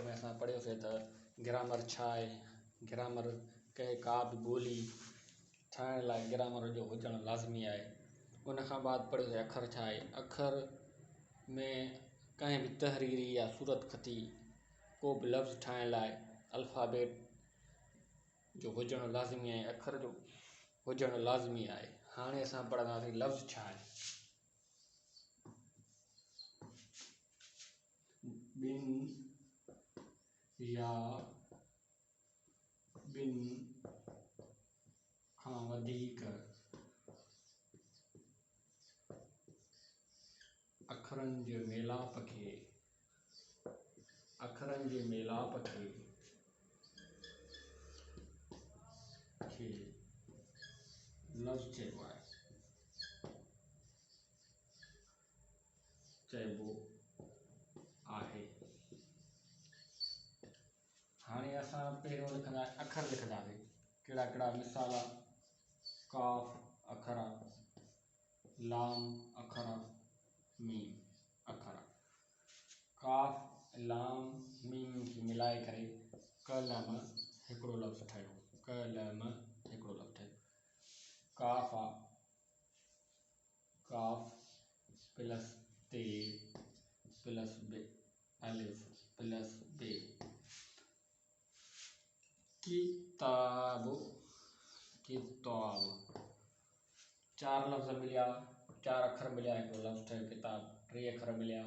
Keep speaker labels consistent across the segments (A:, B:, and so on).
A: में असां पढ़ियोसीं त ग्रामर छा आहे। ग्रामर का बि ॿोली ठाहिण लाइ ग्रामर जो हुजणु लाज़मी आहे। उन खां बाद पढ़ियोसीं अखर छा आहे। अखर में कंहिं बि तहरीरी या सूरत खती को बि लफ़्ज़ ठाहिण लाइ अल्फ़ाबेट जो हुजणु लाज़मी आहे, अखर जो हुजणु लाज़मी आहे। हाणे असां पढ़ंदासीं लफ़्ज़ छा आहे। ॿिनि या ॿिनि खां वधीक अखरनि जे मेलाप खे लफ़्ज़ चइबो आहे। हाणे असां पहिरियों अखर लिखंदासीं। कहिड़ा कहिड़ा मिसाल: काफ़ अखर, लाम अखर, मीम अखर। काफ़ लाम मीम खे मिलाए करे कलम हिकिड़ो लफ़्ज़ ठहियो। काफ़ प्लस ते प्लस बे अलिफ प्लस बे। किताब 4 लफ़्ज़ मिलिया, 4 अखर मिलिया, हिकिड़ो लफ़्ज़ ठहियो किताब। 3 अखर मिलिया,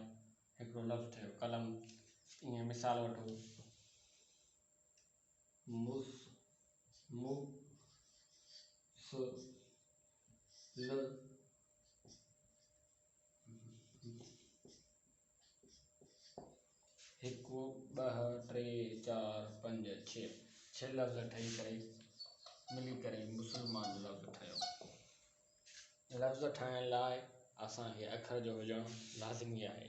A: हिकिड़ो लफ़्ज़ ठहियो कलम। ईअं मिसाल वठो: हिकु 2 3 4 5 6 लफ़्ज़ ठही करे मिली करे मुस्लमान लफ़्ज़ ठहियो। लफ़्ज़ ठाहिण लाइ असांखे अखर जो हुजणु लाज़मी आहे।